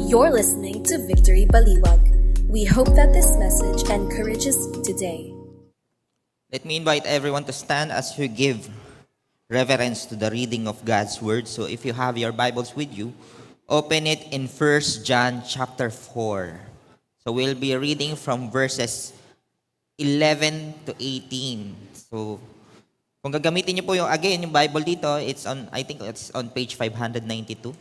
You're listening to Victory Baliwag. We hope that this message encourages you today. Let me invite everyone to stand as we give reverence to the reading of God's Word. So if you have your Bibles with you, open it in 1 John chapter 4. So we'll be reading from verses 11 to 18. So kung gagamitin niyo po yung Bible dito, I think it's on page 592.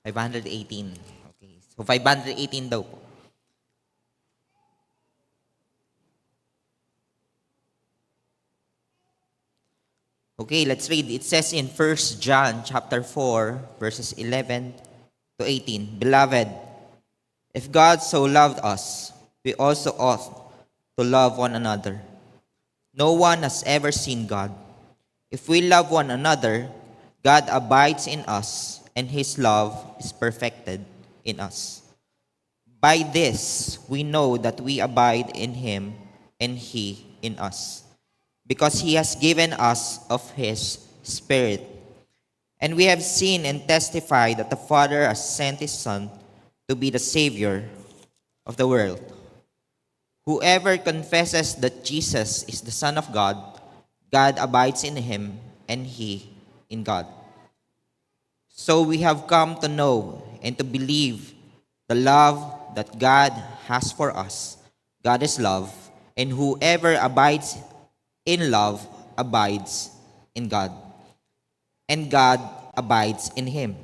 518. Okay. So 518 daw po. Okay, let's read. It says in 1 John chapter 4, verses 11 to 18. Beloved, if God so loved us, we also ought to love one another. No one has ever seen God. If we love one another, God abides in us, and His love is perfected in us. By this, we know that we abide in Him and He in us, because He has given us of His Spirit. And we have seen and testified that the Father has sent His Son to be the Savior of the world. Whoever confesses that Jesus is the Son of God, God abides in Him and He in God. So we have come to know and to believe the love that God has for us. God is love, and whoever abides in love abides in God, and God abides in him.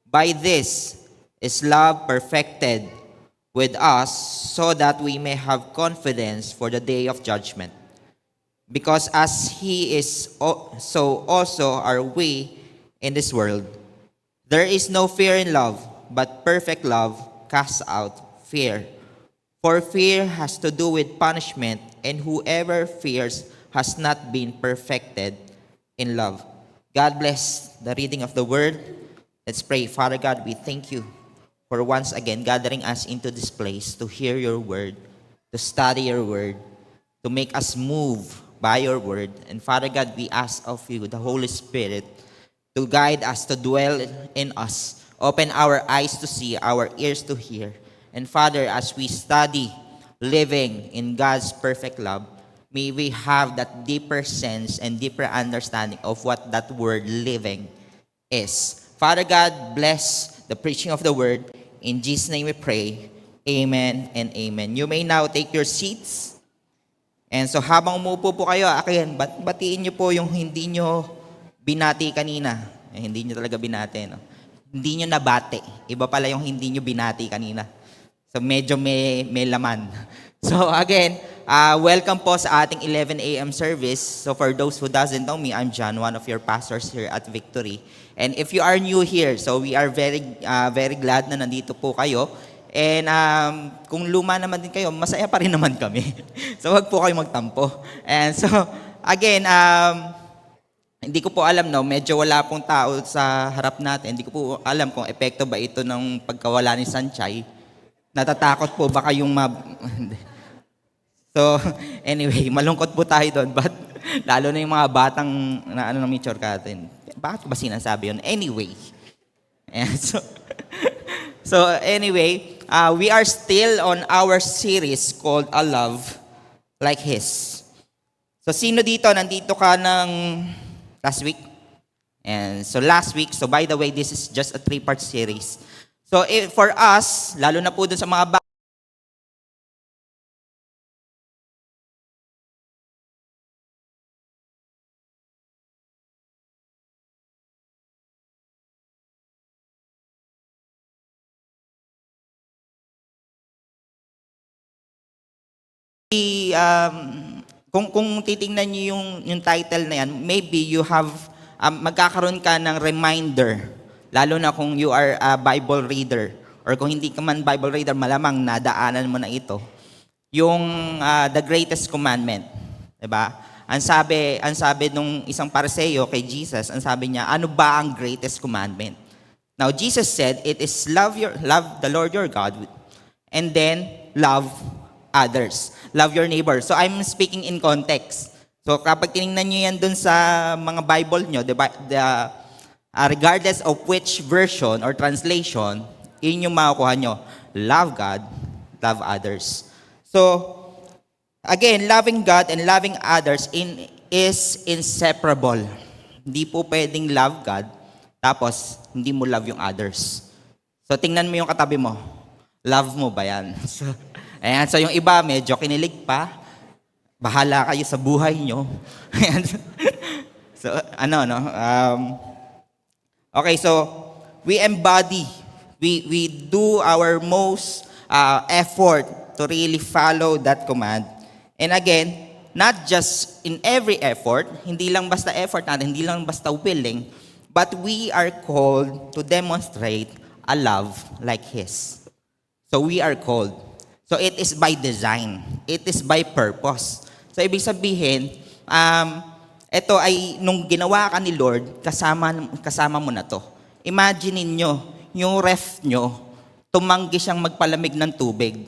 By this is love perfected with us, so that we may have confidence for the day of judgment. Because as He is, so also are we in this world. There is no fear in love, but perfect love casts out fear. For fear has to do with punishment, and whoever fears has not been perfected in love. God bless the reading of the Word. Let's pray. Father God, we thank you for once again gathering us into this place to hear your Word, to study your Word, to make us move by your Word. And Father God, we ask of you, the Holy Spirit, to guide us, to dwell in us. Open our eyes to see, our ears to hear. And Father, as we study living in God's perfect love, may we have that deeper sense and deeper understanding of what that word living is. Father God, bless the preaching of the word. In Jesus' name we pray. Amen and amen. You may now take your seats. And so habang umupo po kayo, batiin niyo po yung hindi niyo binati kanina. Hindi nyo talaga binati, no? Hindi nyo nabati. Iba pala yung hindi nyo binati kanina. So medyo may laman. So again, welcome po sa ating 11 a.m. service. So for those who doesn't know me, I'm John, one of your pastors here at Victory. And if you are new here, so we are very glad na nandito po kayo. And kung luma naman din kayo, masaya pa rin naman kami. So wag po kayo magtampo. And so again, hindi ko po alam, no, medyo wala pong tao sa harap natin. Hindi ko po alam kung epekto ba ito ng pagkawala ni Sanchay. Natatakot po ba kayong So, anyway, malungkot po tayo doon. But, lalo na yung mga batang na mature natin. Bakit ko ba sinasabi yun? Anyway. And so anyway, we are still on our series called A Love Like His. So, sino dito? Nandito ka ng last week? And so last week, so by the way, this is just a 3-part series. So for us, lalo na po dun sa mga kung titingnan niyo yung title na yan, maybe you have magkakaroon ka ng reminder, lalo na kung you are a Bible reader, or kung hindi ka man Bible reader, malamang nadaanan mo na ito. Yung the greatest commandment, 'di ba? Ang sabi nung isang Pariseo kay Jesus, ang sabi niya, ano ba ang greatest commandment? Now Jesus said, it is love the Lord your God, and then love others. Love your neighbor. So I'm speaking in context. So kapag tinignan nyo yan dun sa mga Bible nyo, regardless of which version or translation, yun yung makukuha nyo. Love God, love others. So, again, loving God and loving others is inseparable. Hindi po pwedeng love God, tapos hindi mo love yung others. So, tingnan mo yung katabi mo. Love mo ba yan? So yung iba, medyo kinilig pa. Bahala kayo sa buhay nyo. So, okay, so, we embody, we do our most effort to really follow that command. And again, not just in every effort, hindi lang basta effort natin, hindi lang basta willing, but we are called to demonstrate a love like His. So we are called. So it is by design. It is by purpose. So ibig sabihin, ito ay nung ginawa ka ni Lord, kasama mo na to. Imagine niyo yung ref nyo, tumanggi siyang magpalamig ng tubig.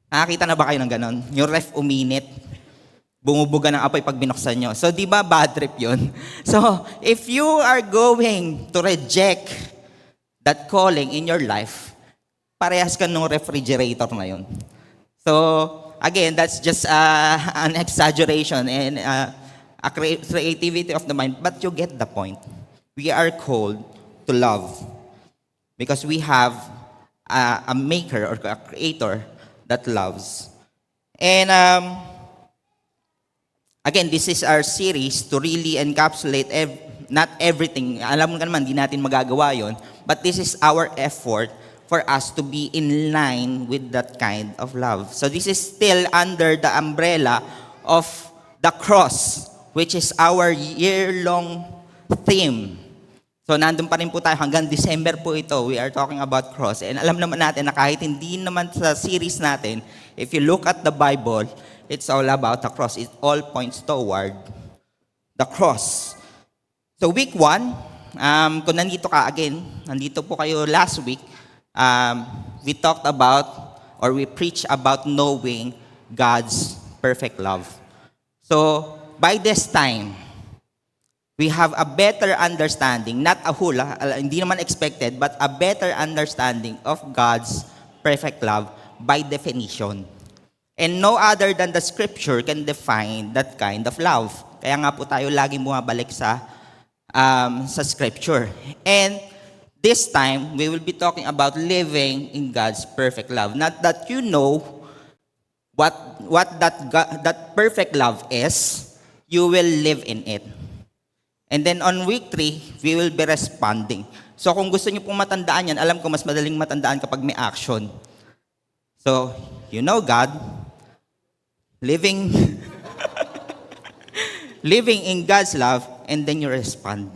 Nakakita na ba kayo ng ganon? Yung ref uminit, bumubuga ng apoy pag binuksan nyo. So, di ba bad trip yun? So, if you are going to reject that calling in your life, parehas ka nung refrigerator na yun. So, again, that's just an exaggeration and a creativity of the mind, but you get the point. We are called to love because we have a maker or a creator that loves. And again, this is our series to really encapsulate not everything. Alam mo naman, di natin magagawa yon. But this is our effort for us to be in line with that kind of love. So this is still under the umbrella of the cross, which is our year-long theme. So nandun pa rin po tayo hanggang December po ito. We are talking about cross. And alam naman natin na kahit hindi naman sa series natin, if you look at the Bible, it's all about the cross. It all points toward the cross. So week 1, kung nandito ka again, nandito po kayo last week, we talked about or we preached about knowing God's perfect love. So by this time, we have a better understanding, not a hula, hindi naman expected, but a better understanding of God's perfect love by definition. And no other than the scripture can define that kind of love. Kaya nga po tayo laging bumabalik sa scripture. And this time, we will be talking about living in God's perfect love. Not that you know what that perfect love is, you will live in it. And then on week 3, we will be responding. So kung gusto niyo pong matandaan yan, alam ko mas madaling matandaan kapag may action. So, you know God, living living in God's love, and then you respond.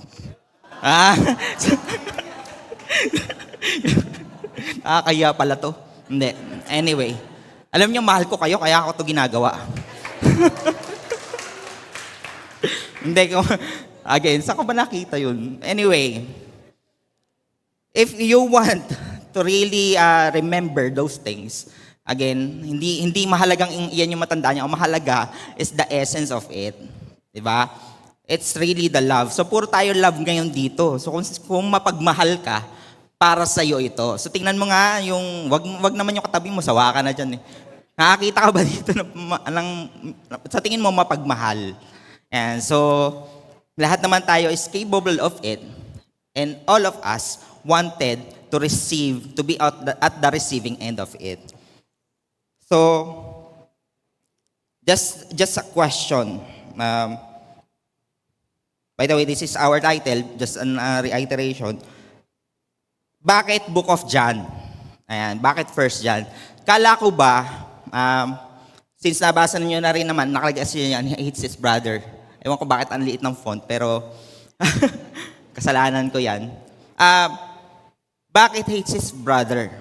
Kaya pala to. Hindi. Anyway, alam niyo, mahal ko kayo, kaya ako to ginagawa. Hindi ko... Again, saan ko ba nakita yun? Anyway, if you want to really remember those things, again, hindi mahalagang yan yung matandaan niya. Ang mahalaga is the essence of it. Diba? It's really the love. So, puro tayo love ngayon dito. So, kung mapagmahal ka, para sa'yo ito. So, tingnan mo nga yung, wag naman yung katabi mo, sawa ka na dyan eh. Nakakita ka ba dito sa tingin mo mapagmahal? And so, lahat naman tayo is capable of it, and all of us wanted to receive, to be at the receiving end of it. So, just a question. By the way, this is our title, just an reiteration. Bakit Book of John? Ayan, bakit 1 John? Kala ko ba, since nabasa niyo na rin naman, nakalagay siya yan, he hates his brother. Ewan ko bakit ang liit ng font, pero kasalanan ko yan. Bakit hates his brother?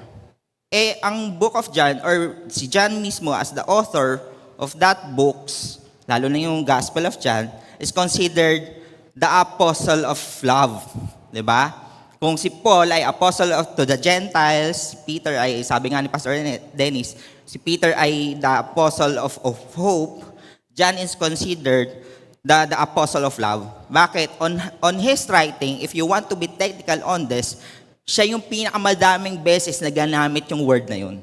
Ang Book of John, or si John mismo as the author of that books, lalo na yung Gospel of John, is considered the apostle of love. Diba? Kung si Paul ay apostle to the Gentiles, Peter ay, sabi nga ni Pastor Dennis, si Peter ay the apostle of hope, John is considered the apostle of love. Bakit? On his writing, if you want to be technical on this, siya yung pinakamadaming beses na ginamit yung word na yun.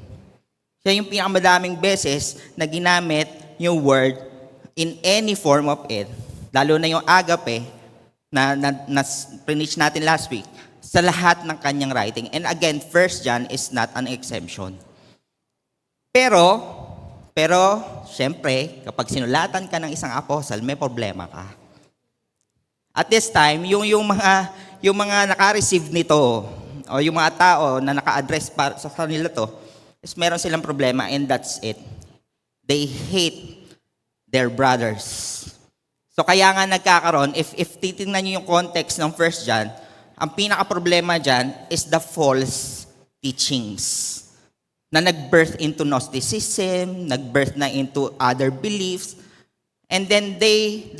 Siya yung pinakamadaming beses na ginamit yung word in any form of it. Lalo na yung agape na preach natin last week sa lahat ng kanyang writing. And again, 1 John is not an exemption. Pero, syempre, kapag sinulatan ka ng isang apostle, may problema ka. At this time, yung mga naka-receive nito, o yung mga tao na naka-address sa kanila to, is meron silang problema, and that's it. They hate their brothers. So kaya nga nagkakaroon, if titingnan niyo yung context ng 1 John, ang pinaka-problema dyan is the false teachings na nag-birth into Gnosticism, nag-birth na into other beliefs, and then they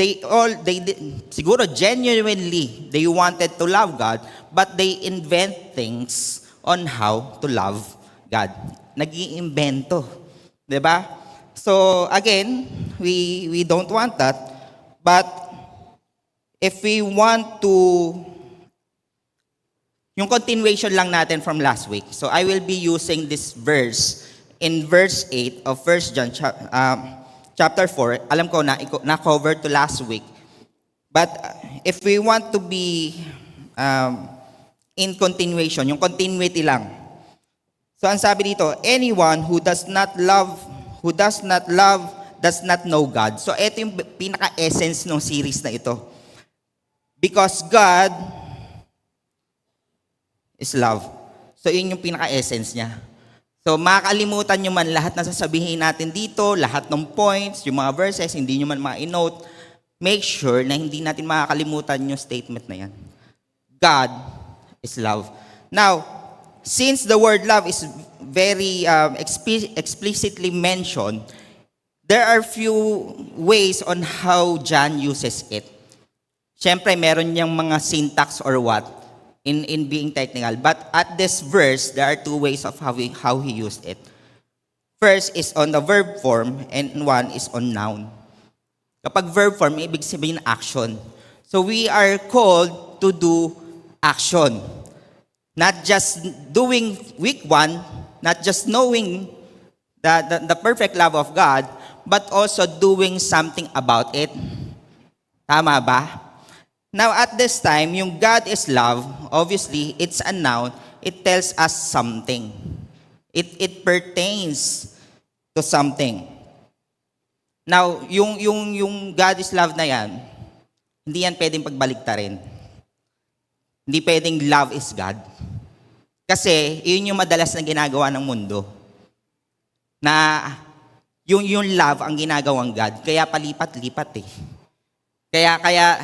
siguro genuinely, they wanted to love God, but they invent things on how to love God. Nag-iimbento. Diba? So, again, we don't want that, but if we want to yung continuation lang natin from last week. So I will be using this verse in verse 8 of 1 John chapter 4. Alam ko na cover to last week. But if we want to be in continuation, yung continuity lang. So ang sabi dito, anyone who does not love does not know God. So ito yung pinaka-essence ng series na ito. Because God is love. So, yun yung pinaka-essence niya. So, makakalimutan nyo man lahat na sasabihin natin dito, lahat ng points, yung mga verses, hindi nyo man ma-note, make sure na hindi natin makakalimutan yung statement na yan. God is love. Now, since the word love is very explicitly mentioned, there are few ways on how John uses it. Siyempre, meron niyang mga syntax or what, in being technical. But at this verse, there are two ways of how he used it. First is on the verb form, and one is on noun. Kapag verb form, ibig sabihin action. So we are called to do action. Not just doing week one, not just knowing the perfect love of God, but also doing something about it. Tama ba? Now, at this time, yung God is love, obviously, it's a noun. It tells us something. It pertains to something. Now, yung God is love na yan, hindi yan pwedeng pagbaligtarin. Hindi pwedeng love is God. Kasi, yun yung madalas na ginagawa ng mundo. Na yung love ang ginagawang God, kaya palipat-lipat eh. Kaya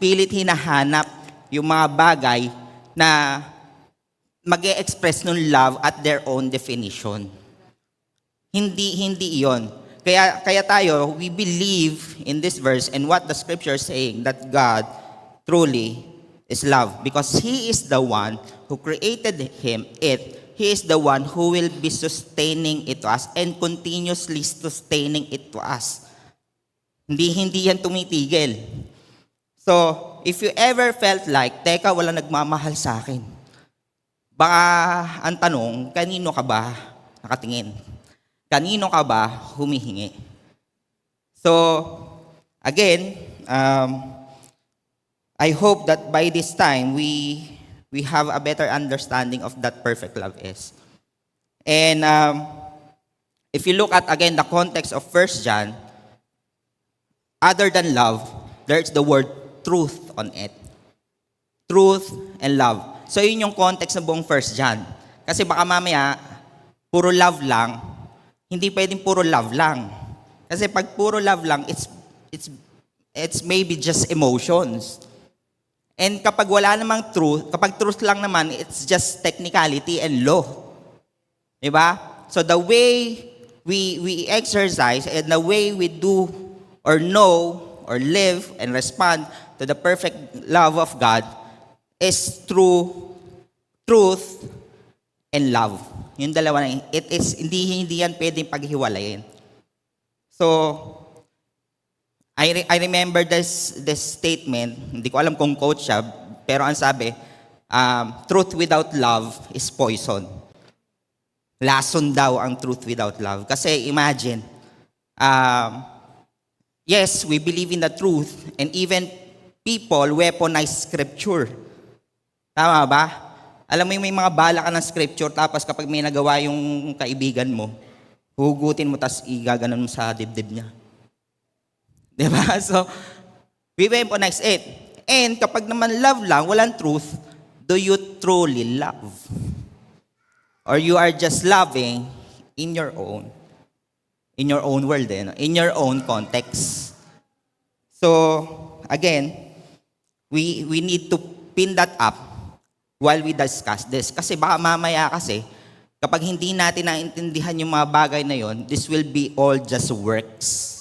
pilit hinahanap yung mga bagay na mag-e-express ng love at their own definition. Hindi iyon. Kaya tayo, we believe in this verse and what the scripture is saying, that God truly is love. Because He is the one who created it. He is the one who will be sustaining it to us and continuously sustaining it to us. Hindi yan tumitigil. So, if you ever felt like, teka, wala nagmamahal sa akin, baka ang tanong, kanino ka ba nakatingin? Kanino ka ba humihingi? So, again, I hope that by this time, we have a better understanding of that perfect love is. And if you look at, again, the context of 1 John, other than love, there's the word truth on it. Truth and love. So yun yung context ng buong 1 John. Kasi baka mamaya, puro love lang, hindi pwedeng puro love lang. Kasi pag puro love lang, it's maybe just emotions. And kapag wala namang truth, kapag truth lang naman, it's just technicality and law. Diba? So the way we exercise and the way we do or know or live and respond to the perfect love of God is through truth and love. Yung dalawa na it is hindi yan pwedeng paghiwalayin. So I remember this statement, hindi ko alam kung quote siya, pero ang sabi, truth without love is poison. Lason daw ang truth without love. Kasi imagine, yes, we believe in the truth, and even people weaponize scripture. Tama ba? Alam mo yung may mga bala ka ng scripture, tapos kapag may nagawa yung kaibigan mo, hugutin mo, tapos igaganon mo sa dibdib niya. Diba? So, we weaponize it. And kapag naman love lang, walang truth, do you truly love? Or you are just loving in your own world, in your own context. So, again, we need to pin that up while we discuss this. Kasi baka mamaya kasi, kapag hindi natin naintindihan yung mga bagay na yon, this will be all just works.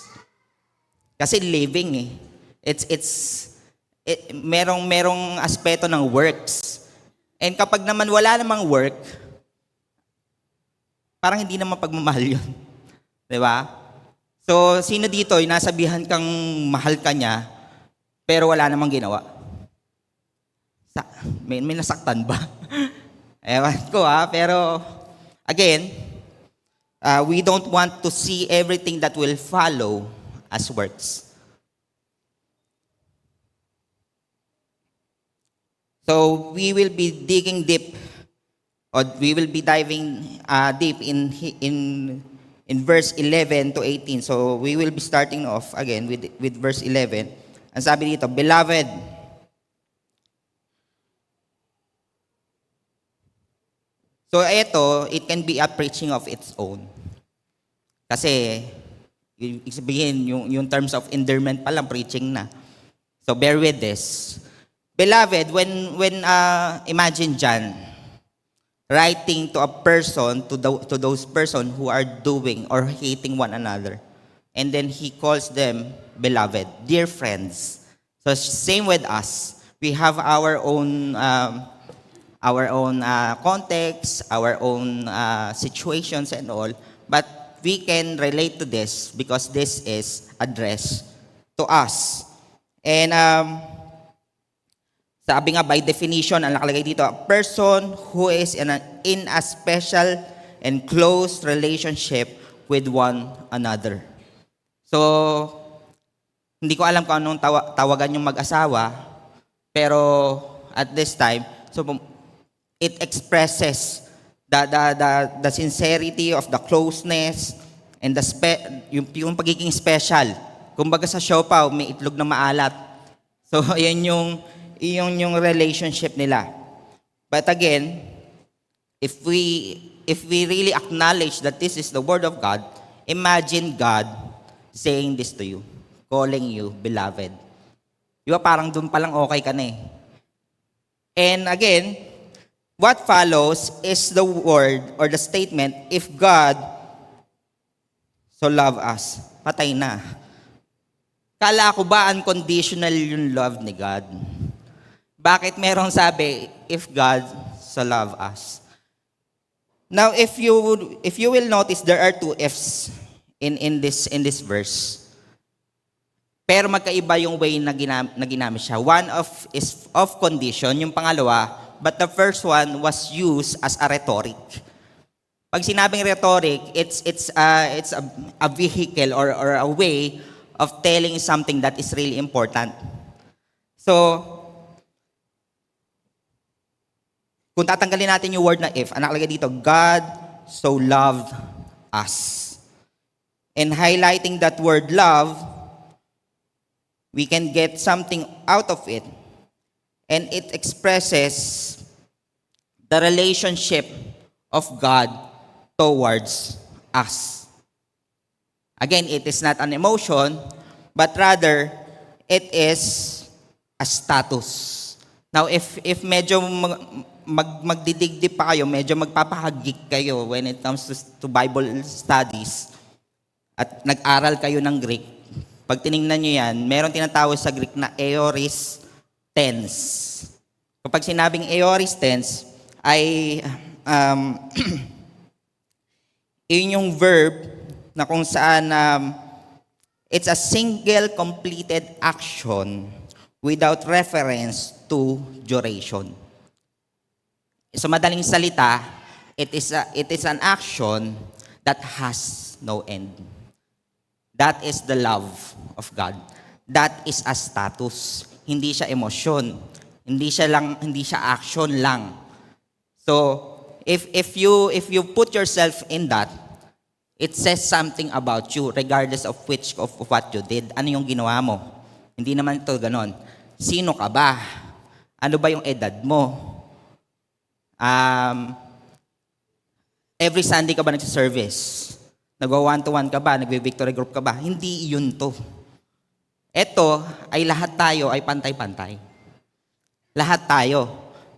Kasi living merong aspeto ng works. And kapag naman wala namang work, parang hindi naman pagmamahal yun. Di ba? So, sino dito, yung nasabihan kang mahal ka niya, pero wala namang ginawa? May nasaktan ba? Ewan ko pero again, we don't want to see everything that will follow as works. So, we will be digging deep, or we will be diving deep in verse 11 to 18. So, we will be starting off again with verse 11. Ang sabi dito, Beloved, so ito, it can be a preaching of its own. Kasi, ibig sabihin, yung terms of endearment palang preaching na. So, bear with this. Beloved, when imagine John writing to a person, to those person who are doing or hating one another, and then he calls them beloved, dear friends. So same with us. We have our own context, our own situations and all, but we can relate to this because this is addressed to us. And sabi nga, by definition, ang nakalagay dito, a person who is in a special and close relationship with one another. So, hindi ko alam kung anong tawagan yung mag-asawa, pero at this time, so it expresses the sincerity of the closeness and yung pagiging special. Kumbaga sa siopaw, may itlog na maalat. So, yan yung relationship nila. But again, if we really acknowledge that this is the word of God, imagine God saying this to you, calling you beloved. Di ba parang doon palang okay ka na eh. And again, what follows is the word or the statement, if God so love us, patay na. Kala ko ba unconditional yung love ni God? Bakit merong sabi, if God so love us? Now, if you will notice, there are two ifs in this verse. Pero magkaiba yung way na ginamit siya. One is of condition, yung pangalawa, but the first one was used as a rhetoric. Pag sinabing rhetoric, it's a vehicle or a way of telling something that is really important. So, kung tatanggalin natin yung word na if, ang nakalagay dito, God so loved us. And highlighting that word love, we can get something out of it. And it expresses the relationship of God towards us. Again, it is not an emotion, but rather, it is a status. Now, if medyo magdidigdip pa kayo, medyo magpapahagik kayo when it comes to Bible studies, at nag-aral kayo ng Greek, pag tiningnan nyo yan, meron tinatawag sa Greek na aorist tense. Kapag sinabing aorist tense, ay yun yung verb na kung saan It's a single completed action without reference to duration. Sa madaling salita, it is an action that has no end. That is the love of God. That is a status. Hindi siya emosyon. Hindi siya action lang. So, if you put yourself in that, it says something about you regardless of what you did. Ano yung ginawa mo? Hindi naman ito ganon. Sino ka ba? Ano ba yung edad mo? Every Sunday ka ba nagsiservice? Nagwa-one-to-one ka ba? Nagbe-victory group ka ba? Hindi yun to. Ito ay lahat tayo ay pantay-pantay. Lahat tayo.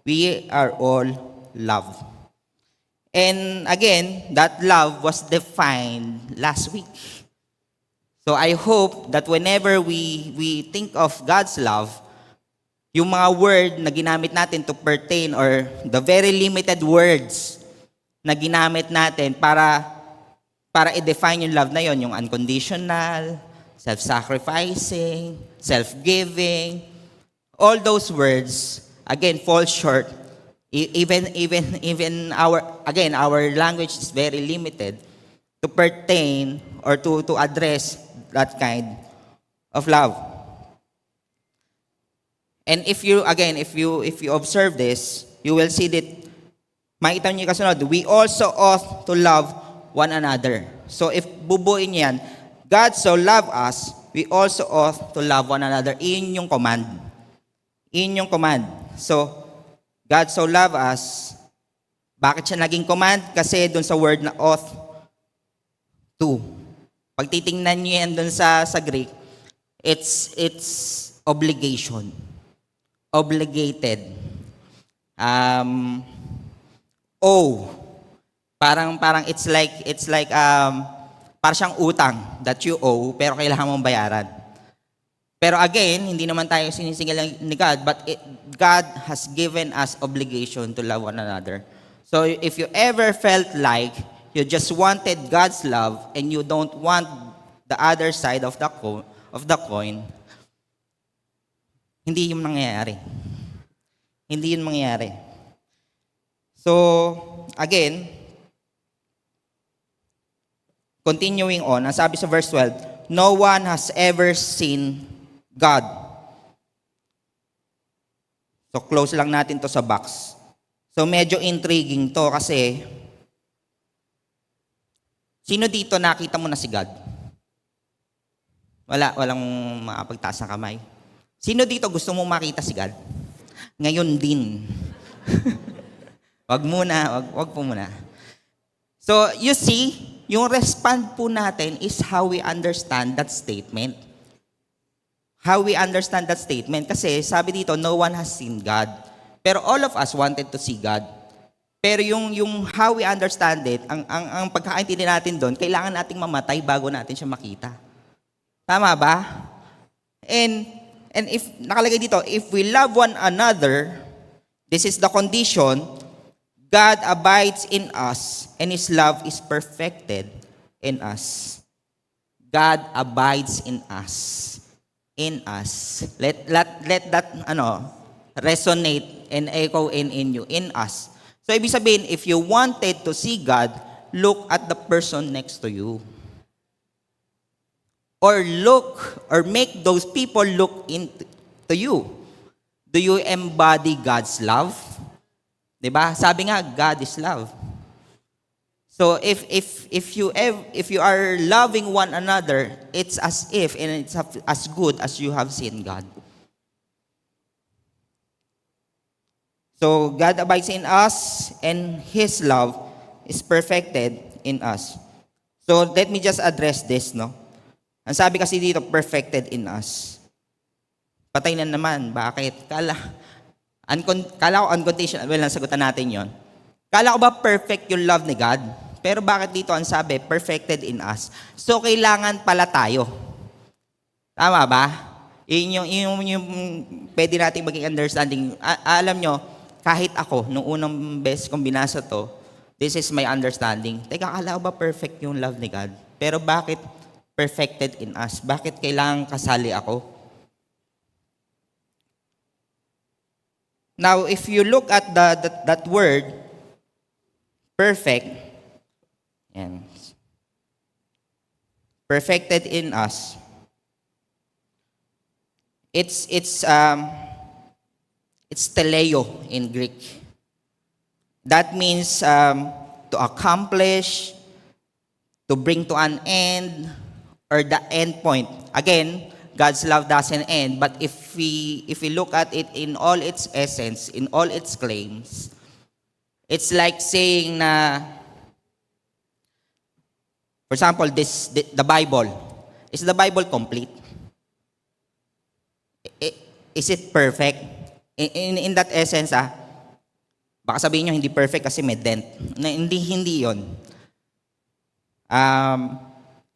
We are all love. And again, that love was defined last week. So I hope that whenever we think of God's love, yung mga word na ginamit natin to pertain or the very limited words na ginamit natin para i-define yung love na yon, yung unconditional, self-sacrificing, self-giving, all those words, again, fall short. Even our language is very limited to pertain or to address that kind of love. And if you observe this, you will see that makita niyo kasunod, we also ought to love one another. So if bubuin yan, God so loved us, we also ought to love one another. Iyon yung command. Iyon yung command. So, God so loved us. Bakit siya naging command? Kasi dun sa word na ought to. Pag titingnan niyo yan dun sa Greek, it's obligation. Obligated. Parang it's like parang siyang utang that you owe pero kailangan mong bayaran. Pero again, hindi naman tayo sinisingil ni God, but God has given us obligation to love one another. So if you ever felt like you just wanted God's love and you don't want the other side of the coin, hindi yun mangyayari. Hindi yun mangyayari. So, again, continuing on, ang sabi sa verse 12, no one has ever seen God. So, close lang natin to sa box. So, medyo intriguing to kasi sino dito nakita mo na si God? Walang makapagtaas ng kamay. Sino dito gusto mong makita si God? Ngayon din. Wag po muna. So, you see, yung respond po natin is how we understand that statement. How we understand that statement. Kasi sabi dito, no one has seen God. Pero all of us wanted to see God. Pero yung how we understand it, ang pagkakaintindi natin doon, kailangan nating mamatay bago natin siya makita. Tama ba? And if nakalagay dito, if we love one another, this is the condition, God abides in us and His love is perfected in us. God abides in us. In us. Let that resonate and echo in you. In us. So ibig sabihin, if you wanted to see God, look at the person next to you. Or make those people look into you. Do you embody God's love? 'Di ba? Sabi nga, God is love. So if you are loving one another, it's as if and it's as good as you have seen God. So God abides in us and His love is perfected in us. So let me just address this, no? Ang sabi kasi dito, perfected in us. Patay na naman. Bakit? Kala ko unconditional. Well, nasagutan natin yon. Kala ko ba perfect yung love ni God? Pero bakit dito ang sabi, perfected in us? So, kailangan pala tayo. Tama ba? Yung pwede natin maging understanding. Alam nyo, kahit ako, nung unang beses kong binasa to, this is my understanding. Teka, kala ko ba perfect yung love ni God? Pero bakit perfected in us. Bakit kailangan kasali ako? Now, if you look at that word, perfect, yan, perfected in us, it's teleo in Greek. That means to accomplish, to bring to an end, or the end point. Again, God's love doesn't end, but if we look at it in all its essence, in all its claims, it's like saying na, for example, the Bible. Is the Bible complete? Is it perfect? In that essence, baka sabihin nyo hindi perfect kasi may dent. Hindi yon.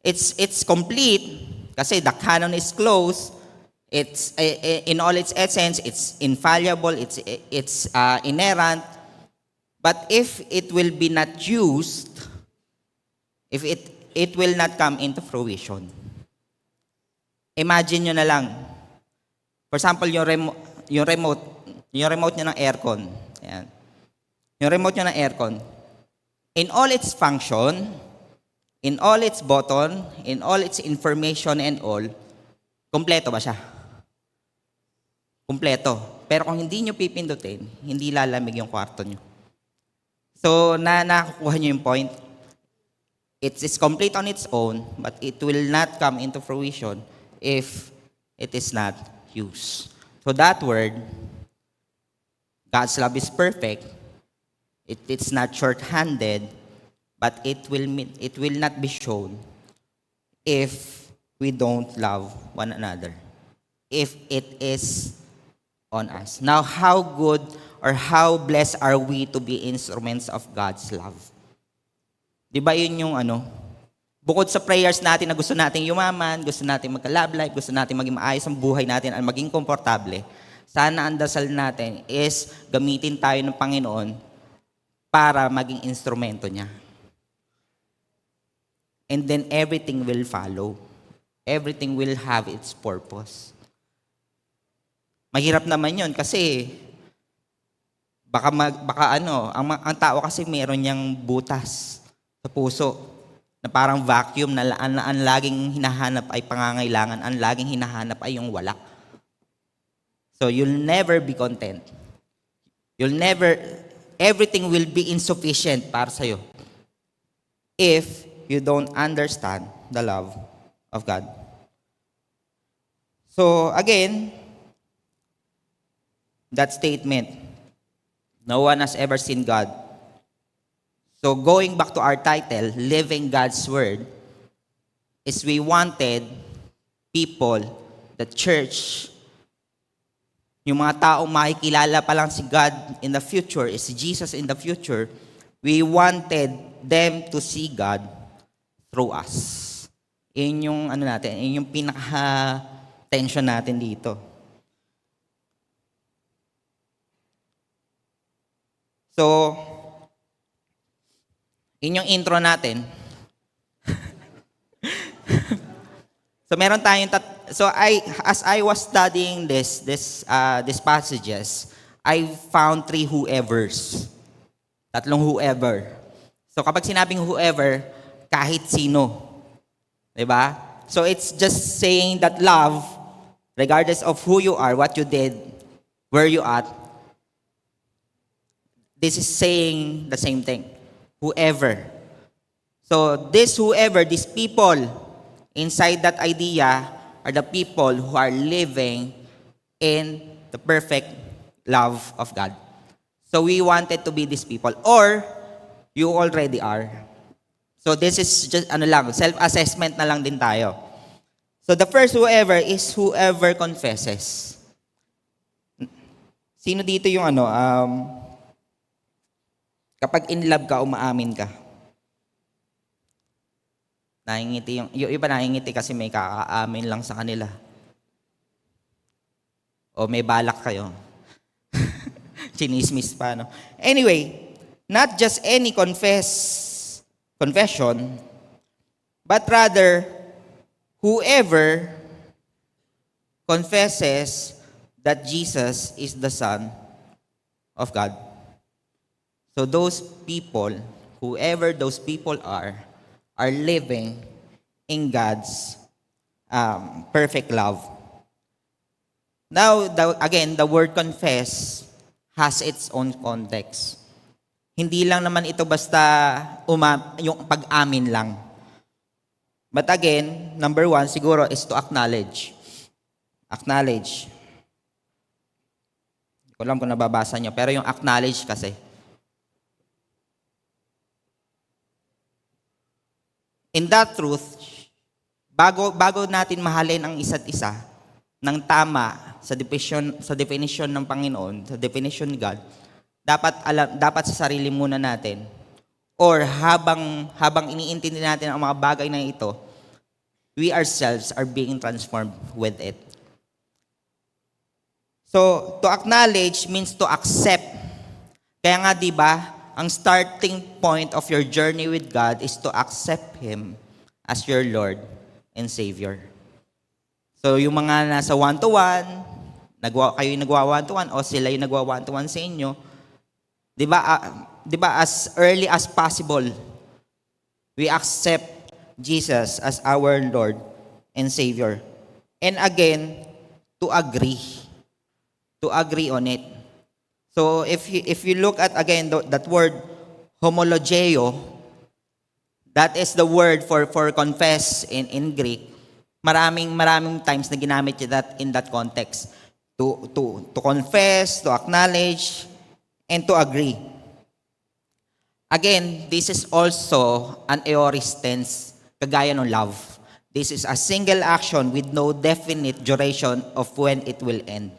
It's complete kasi the canon is closed. It's in all its essence, it's infallible, it's inerrant. But if it will be not used, if it will not come into fruition. Imagine nyo na lang. For example, yung remote nyo ng aircon. Ayan. Yung remote nyo ng aircon. In all its function, in all its button, in all its information and all, kompleto ba siya? Kompleto. Pero kung hindi nyo pipindutin, hindi lalamig yung kwarto nyo. So, nakakuha nyo yung point. It's complete on its own, but it will not come into fruition if it is not used. So that word, God's love is perfect. It's not short-handed, but it will not be shown if we don't love one another, if it is on us. Now, how good or how blessed are we to be instruments of God's love? Di ba yun yung bukod sa prayers natin na gusto nating yumaman, gusto nating magka-love life, gusto nating maging maayos ang buhay natin at maging komportable, sana ang dasal natin is gamitin tayo ng Panginoon para maging instrumento niya. And then everything will follow. Everything will have its purpose. Mahirap naman yun kasi ang tao kasi meron niyang butas sa puso na parang vacuum na ang laging hinahanap ay pangangailangan, ang laging hinahanap ay yung wala. So you'll never be content. Everything will be insufficient para sa'yo if you don't understand the love of God. So again, that statement, no one has ever seen God. So going back to our title, Living God's Word, is we wanted people, the church, yung mga taong makikilala pa lang si God in the future, is Jesus in the future, we wanted them to see God through us. Yun yung yun yung pinaka-tension natin dito. So, yun yung intro natin. So meron tayong as I was studying these passages, I found 3 whoevers. 3 whoever. So kapag sinabing whoever, kahit sino. 'Di ba? So it's just saying that love, regardless of who you are, what you did, where you at, this is saying the same thing. Whoever. So this whoever, these people inside that idea are the people who are living in the perfect love of God. So we wanted to be these people, or you already are. So this is just self-assessment na lang din tayo. So the first whoever is whoever confesses. Sino dito yung kapag in love ka, umaamin ka? Nahingiti yung iba nahingiti kasi may kakaamin lang sa kanila. O may balak kayo. Chinismis pa, no? Anyway, not just any confession, but rather whoever confesses that Jesus is the Son of God. So those people, whoever those people are living in God's perfect love. Now, again, the word confess has its own context. Hindi lang naman ito basta yung pag-amin lang. But again, number one, siguro, is to acknowledge. Acknowledge. Hindi ko alam kung nababasa nyo, pero yung acknowledge kasi. In that truth, bago natin mahalin ang isa't isa ng tama sa definition ng Panginoon, sa definition ni God, dapat sa sarili muna natin, or habang iniintindi natin ang mga bagay na ito, we ourselves are being transformed with it. So, to acknowledge means to accept. Kaya nga, di ba, ang starting point of your journey with God is to accept Him as your Lord and Savior. So, yung mga nasa one-to-one, kayo yung nagwa one-to-one, o sila yung nagwa one-to-one sa inyo, di ba, as early as possible, we accept Jesus as our Lord and Savior. And again, to agree on it. So if you look at again that word homologeo, that is the word for confess in Greek. Maraming times na ginamit that in that context. To confess, to acknowledge, and to agree. Again, this is also an aorist tense, kagaya ng love. This is a single action with no definite duration of when it will end.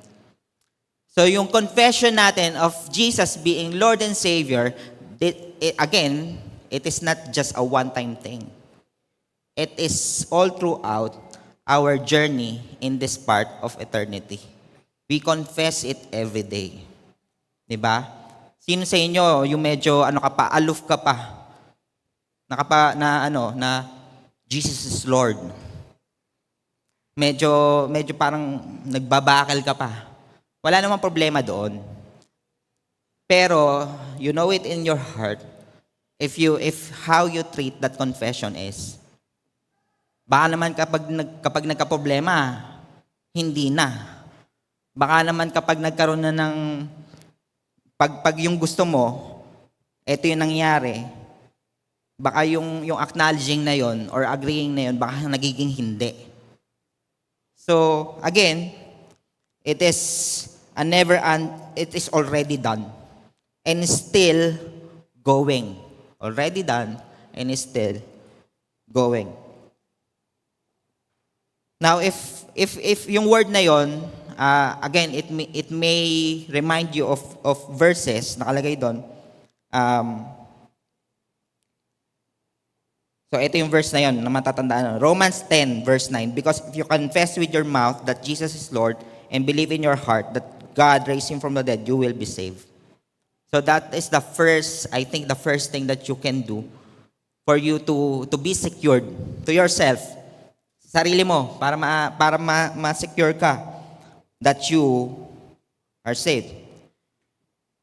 So yung confession natin of Jesus being Lord and Savior, again, it is not just a one-time thing. It is all throughout our journey in this part of eternity. We confess it every day. Diba? Sino sa inyo yung medyo aloof ka pa? Na Jesus is Lord. Medyo parang nagbabakal ka pa. Wala namang problema doon. Pero you know it in your heart if how you treat that confession is. Baka naman kapag nagka-problema, hindi na. Baka naman kapag nagkaroon na ng pag yung gusto mo, ito yung nangyari, baka yung acknowledging na yon or agreeing na yon, baka nagiging hindi. So, again, it is already done and still going. Already done and is still going. Now, if yung word na yon, again, it may remind you of verses nakalagay doon. So ito yung verse na yon na matatandaan. Romans 10 verse 9, because if you confess with your mouth that Jesus is Lord and believe in your heart that God raised Him from the dead, you will be saved. So that is the first thing that you can do for you to be secured to yourself, sarili mo, para ma-secure ka that you are saved.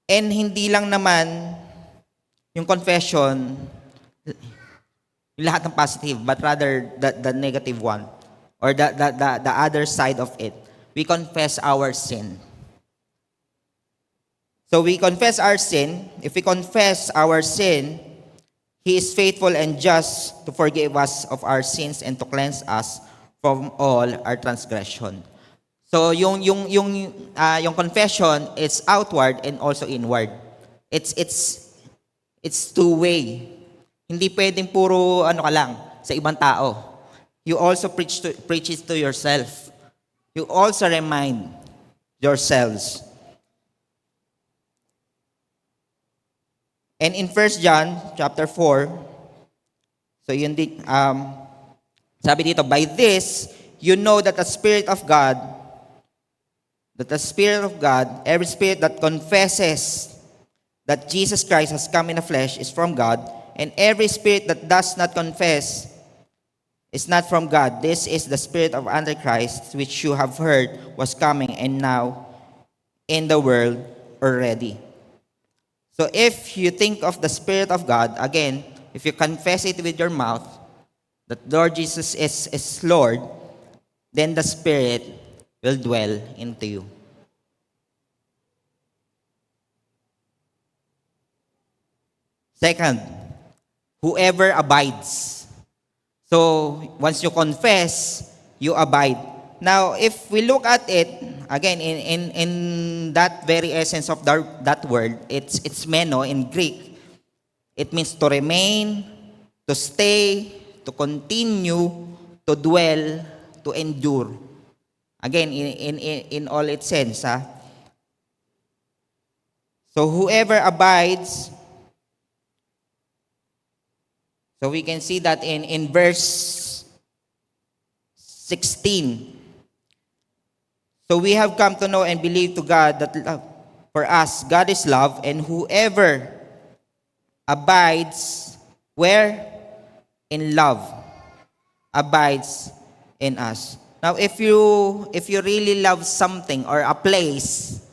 And hindi lang naman yung confession, yung lahat ng positive, but rather the negative one, or the other side of it. We confess our sin. So we confess our sin. If we confess our sin, He is faithful and just to forgive us of our sins and to cleanse us from all our transgression. So yung confession is outward and also inward. It's two-way. Hindi pwedeng puro ka lang sa ibang tao. You also preach it to yourself. You also remind yourselves. And in 1 John chapter 4, so yun din, sabi dito, by this, you know that the Spirit of God, every spirit that confesses that Jesus Christ has come in the flesh is from God, and every spirit that does not confess is not from God. This is the spirit of Antichrist, which you have heard was coming and now in the world already. So if you think of the Spirit of God, again, if you confess it with your mouth, that Lord Jesus is Lord, then the Spirit will dwell into you. Second, whoever abides. So, once you confess, you abide. Now, if we look at it, again, in that very essence of that word, it's meno in Greek. It means to remain, to stay, to continue, to dwell, to endure. Again, in all its sense. So, whoever abides. So we can see that in verse 16. So we have come to know and believe to God that for us, God is love, and whoever abides, where? In love, abides in us. Now, if you really love something or a place,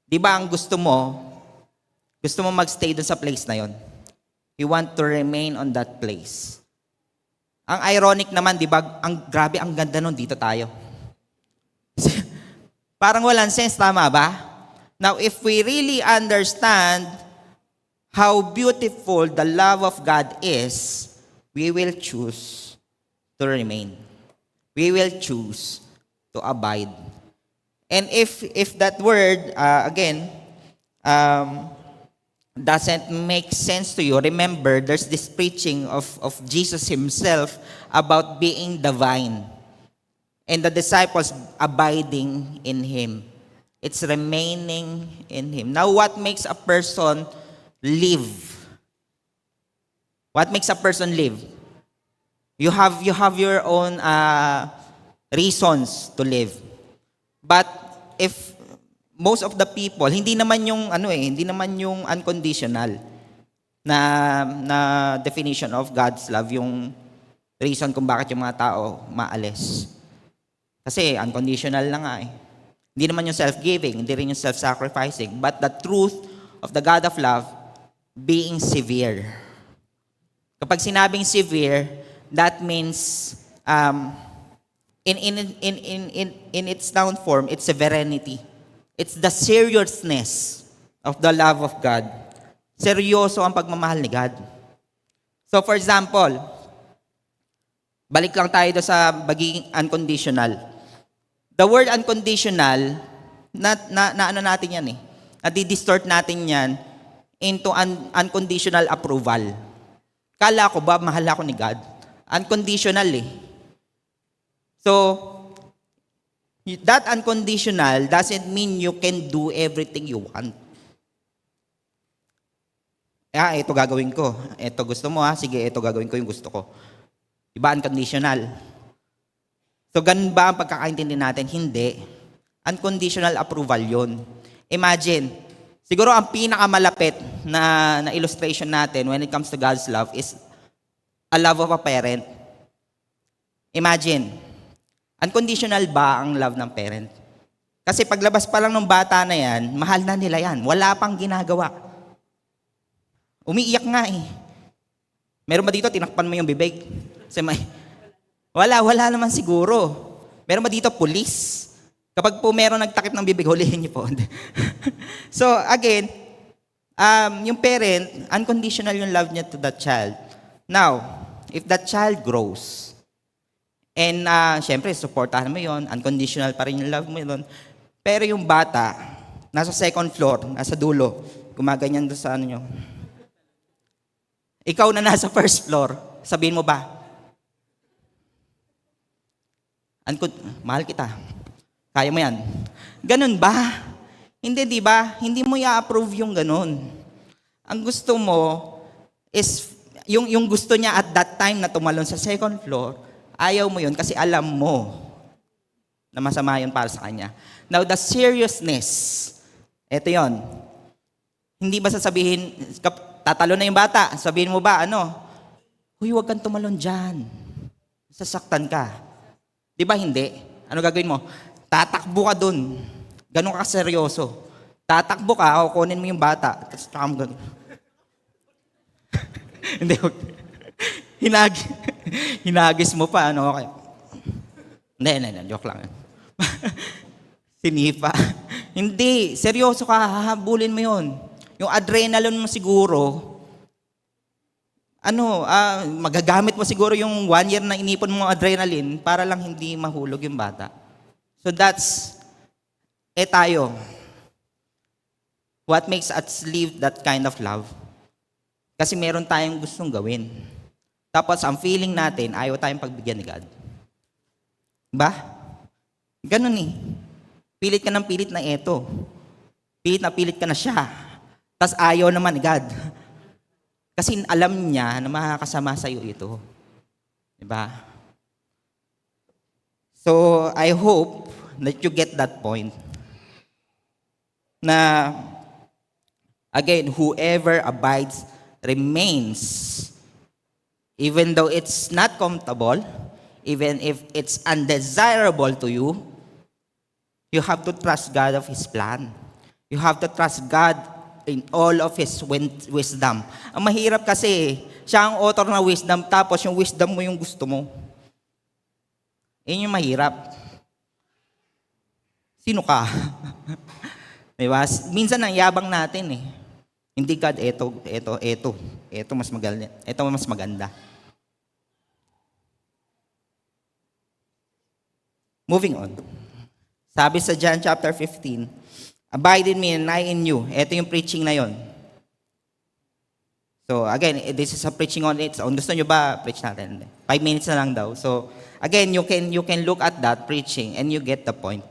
di ba ang gusto mo magstay dun sa place na yon. You want to remain on that place. Ang ironic naman, di ba, grabe, ang ganda nun, dito tayo. Parang walang sense, tama ba? Now, if we really understand how beautiful the love of God is, we will choose to remain. We will choose to abide. And if that word, doesn't make sense to you, remember, there's this preaching of Jesus himself about being the vine and the disciples abiding in him. It's remaining in him. Now, what makes a person live? What makes a person live? You have your own reasons to live. But if most of the people, hindi naman yung unconditional na definition of God's love, yung reason kung bakit yung mga tao maalis. Kasi unconditional lang nga eh. Hindi naman yung self-giving, hindi rin yung self-sacrificing, but the truth of the God of love being severe. Kapag sinabing severe, that means in its noun form, it's severity. It's the seriousness of the love of God. Seryoso ang pagmamahal ni God. So for example, balik lang tayo sa pagiging unconditional. The word unconditional, ano natin yan eh. Nadi-distort natin yan into unconditional approval. Kala ko ba mahal ako ni God? Unconditional eh. So, that unconditional doesn't mean you can do everything you want. Ito gagawin ko. Ito gusto mo sige, ito gagawin ko yung gusto ko. Diba unconditional? So, ganun ba ang pagkakaintindi natin? Hindi. Unconditional approval yon. Imagine, siguro ang pinakamalapit na illustration natin when it comes to God's love is a love of a parent. Imagine, unconditional ba ang love ng parent? Kasi paglabas pa lang ng bata na yan, mahal na nila yan. Wala pang ginagawa. Umiiyak nga eh. Meron ba dito, tinakpan mo yung bibig? Wala naman siguro. Meron ba dito, police? Kapag po meron nagtakip ng bibig, hulihin niyo po. So again, yung parent, unconditional yung love niya to that child. Now, if that child grows, and syempre, supportahan mo yon, unconditional pa rin yung love mo yun. Pero yung bata, nasa second floor, nasa dulo, gumaganyan doon sa ano nyo. Ikaw na nasa first floor, sabihin mo ba, mahal kita, kaya mo yan. Ganun ba? Hindi, di ba? Hindi mo i-approve yung ganun. Ang gusto mo is, yung gusto niya at that time na tumalon sa second floor, ayaw mo yun kasi alam mo na masama yun para sa kanya. Now, the seriousness, eto yun. Hindi ba sasabihin, tatalo na yung bata, sabihin mo ba, huwag kang tumalon dyan. Sasaktan ka. Di ba hindi? Ano gagawin mo? Tatakbo ka dun. Ganun ka seryoso. Tatakbo ka, kukunin mo yung bata. Tapos takam ganun. Hindi, wag. Hinagis mo pa, ano, okay. Hindi, joke lang. Sinipa. Hindi, seryoso ka, hahabulin mo yun. Yung adrenaline mo siguro, magagamit mo siguro yung 1 year na inipon mo adrenaline para lang hindi mahulog yung bata. So that's, tayo. What makes us live that kind of love? Kasi meron tayong gustong gawin. Tapos ang feeling natin, ayaw tayong pagbigyan ni God. Ba? Ganun eh. Pilit ka ng pilit na eto. Pilit ka na siya. Tapos ayaw naman ni God. Kasi alam niya na makakasama sa iyo ito. Diba? So, I hope that you get that point. Na, again, whoever abides remains. Even though it's not comfortable, even if it's undesirable to you, you have to trust God of His plan. You have to trust God in all of His wisdom. Ang mahirap kasi, siya ang author ng wisdom, tapos yung wisdom mo yung gusto mo. Yun yung mahirap. Sino ka? Diba? Minsan ang yabang natin eh. Hindi God, eto mas maganda. Eto mas maganda. Moving on. Sabi sa John chapter 15, abide in me and I in you. Ito yung preaching na yon. So again, this is a preaching on its own. Gusto nyo ba preach natin? 5 minutes na lang daw. So again, you can look at that preaching and you get the point.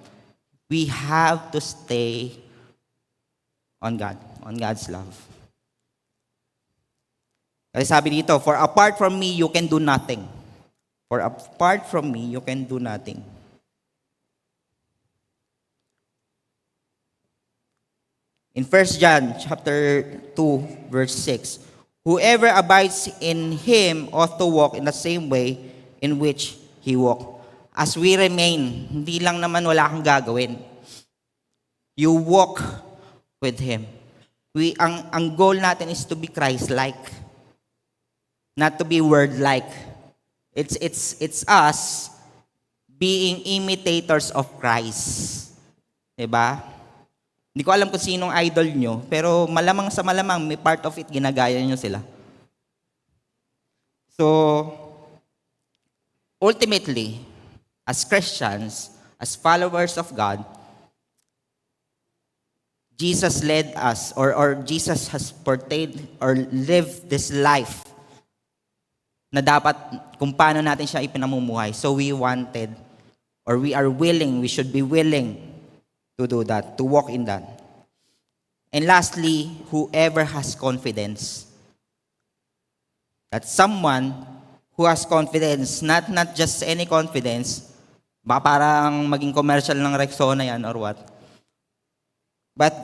We have to stay on God, on God's love. Kasi sabi dito, for apart from me, you can do nothing. For apart from me, you can do nothing. In 1 John chapter 2, verse 6, whoever abides in Him ought to walk in the same way in which He walked. As we remain, hindi lang naman wala kang gagawin. You walk with Him. Ang goal natin is to be Christ-like, not to be word-like. It's us being imitators of Christ. Diba? Hindi ko alam kung sinong idol nyo, pero malamang sa malamang, may part of it, ginagaya nyo sila. So, ultimately, as Christians, as followers of God, Jesus led us, or Jesus has portrayed or lived this life na dapat kung paano natin siya ipinamumuhay. So we wanted, or we are willing, we should be willing to do that, to walk in that. And lastly, whoever has confidence. That someone who has confidence, not just any confidence, baka parang maging commercial ng Rexona yan or what. But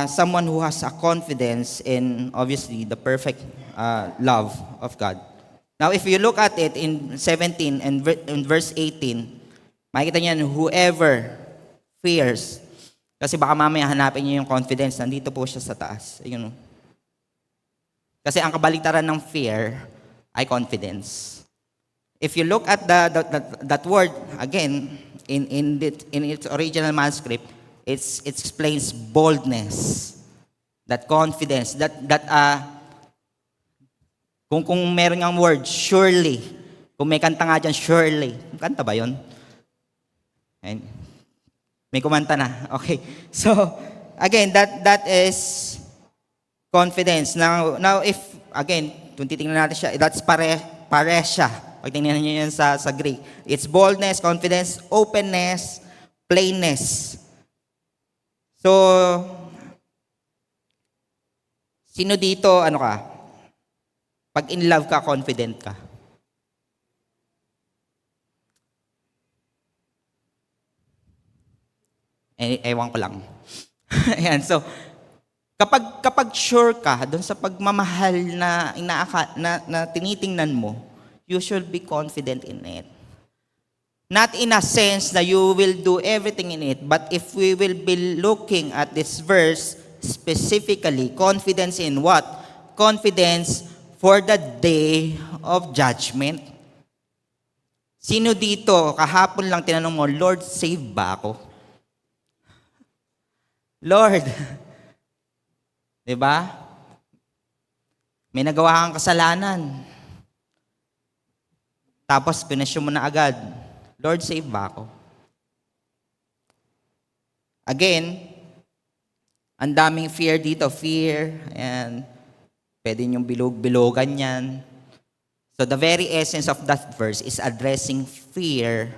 someone who has a confidence in, obviously, the perfect love of God. Now, if you look at it in 17 and in verse 18, makikita niyan, whoever fears. Kasi baka mamaya hanapin niyo yung confidence. Nandito po siya sa taas. Ayun. Kasi ang kabaliktaran ng fear ay confidence. If you look at that word, again, in its original manuscript, it explains boldness, that confidence, that kung meron ang word, surely, kung may kanta nga dyan, surely. Kanta ba yun? May kumanta na. Okay. So, again, that is confidence. Now if, again, kung titingnan natin siya, that's paresya. Pag tingnan niyo yan sa Greek. It's boldness, confidence, openness, plainness. So, sino dito, ano ka? Pag in love ka, confident ka. Ewan ko lang. Ayan, so, kapag sure ka doon sa pagmamahal na tinitingnan mo, you should be confident in it. Not in a sense that you will do everything in it, but if we will be looking at this verse specifically, confidence in what? Confidence for the day of judgment. Sino dito, kahapon lang tinanong mo, Lord, save ba ako? Lord, di ba? May nagawa kang kasalanan. Tapos pinasyo mo na agad, Lord, save ba ako? Again, ang daming fear dito, and pwede niyong bilog-bilogan yan. So the very essence of that verse is addressing fear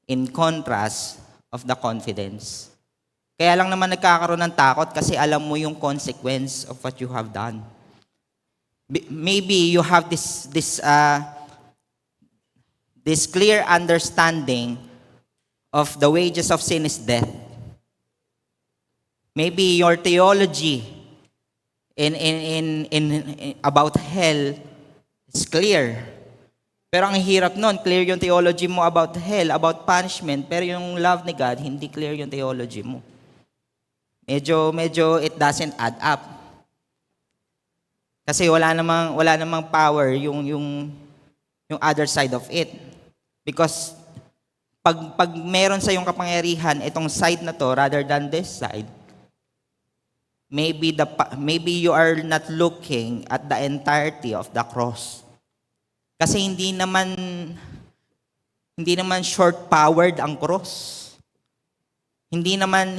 in contrast of the confidence. Kaya lang naman nagkakaroon ng takot kasi alam mo yung consequence of what you have done. Maybe you have this clear understanding of the wages of sin is death. Maybe your theology in about hell is clear. Pero ang hirap nun, clear yung theology mo about hell, about punishment, pero yung love ni God, hindi clear yung theology mo. Medyo it doesn't add up. Kasi wala namang power yung other side of it. Because pag meron sa yung kapangyarihan itong side na to rather than this side, maybe you are not looking at the entirety of the cross. Kasi hindi naman short powered ang cross. Hindi naman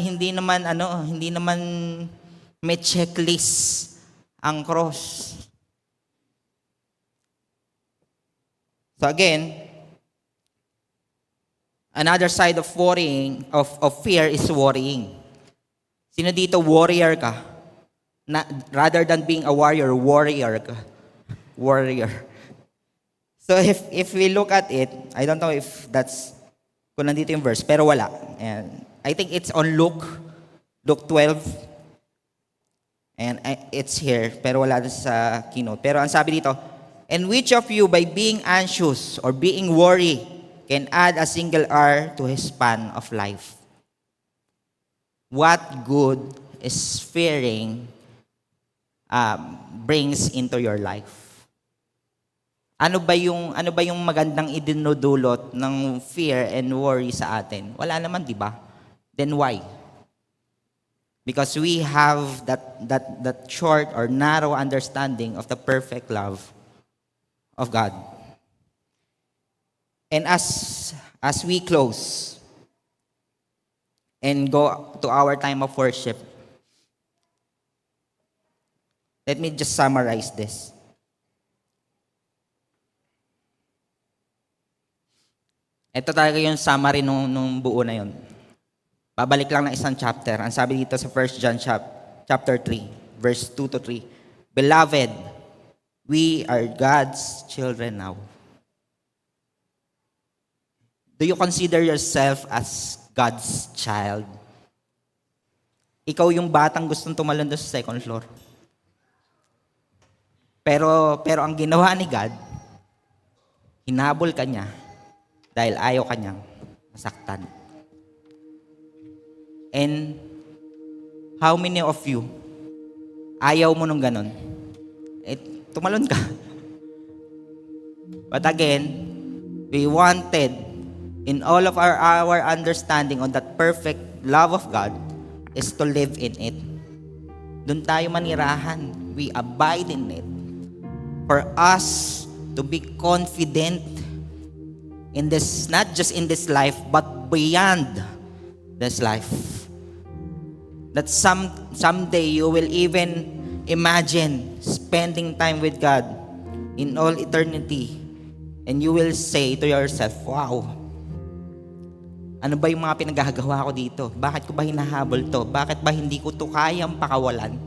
may checklist ang cross. So again, another side of worrying, of fear is worrying. Sino dito warrior ka? Rather than being a warrior ka. Warrior. So if we look at it, I don't know if that's kung nandito yung verse, pero wala. And I think it's on Luke 12. And it's here, pero wala sa keynote. Pero ang sabi dito, and which of you by being anxious or being worried can add a single hour to his span of life? What good is fearing brings into your life? Ano ba yung magandang idinudulot ng fear and worry sa atin? Wala naman, di ba? Then why? Because we have that short or narrow understanding of the perfect love of God. And as we close and go to our time of worship, let me just summarize this. Ito talaga yung summary nung buo na yun. Babalik lang ng isang chapter. Ang sabi dito sa 1 John chapter 3, verse 2 to 3. Beloved, we are God's children now. Do you consider yourself as God's child? Ikaw yung batang gustong tumalon doon sa second floor. Pero ang ginawa ni God, hinabol ka niya dahil ayaw ka niyang masaktan. And how many of you ayaw mo nung ganon? Tumalon ka. But again, we wanted in all of our understanding on that perfect love of God is to live in it. Doon tayo manirahan. We abide in it. For us to be confident in this, not just in this life, but beyond this life. That someday you will even imagine spending time with God in all eternity. And you will say to yourself, wow, ano ba yung mga pinagagawa ko dito? Bakit ko ba hinahabol to? Bakit ba hindi ko to kayang pakawalan?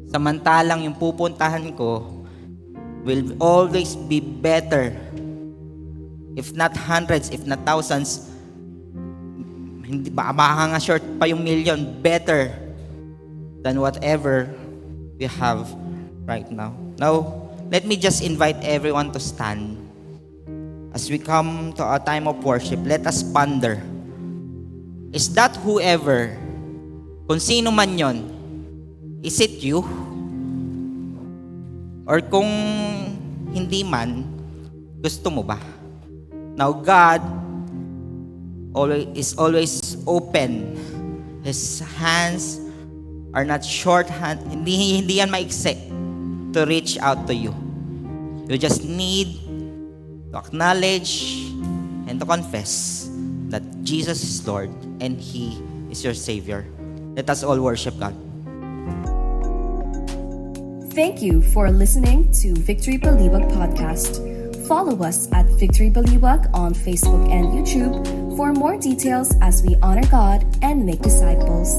Samantalang yung pupuntahan ko will always be better. If not hundreds, if not thousands, hindi ba nga short pa yung million, better than whatever we have right now. Now, let me just invite everyone to stand as we come to a time of worship, let us ponder. Is that whoever, kung sino man yon, is it you? Or kung hindi man, gusto mo ba? Now God is always open. His hands are not short-hand. Hindi yan maikse to reach out to you. You just need to acknowledge and to confess that Jesus is Lord and He is your Savior. Let us all worship God. Thank you for listening to Victory Baliwag Podcast. Follow us at Victory Baliwag on Facebook and YouTube for more details as we honor God and make disciples.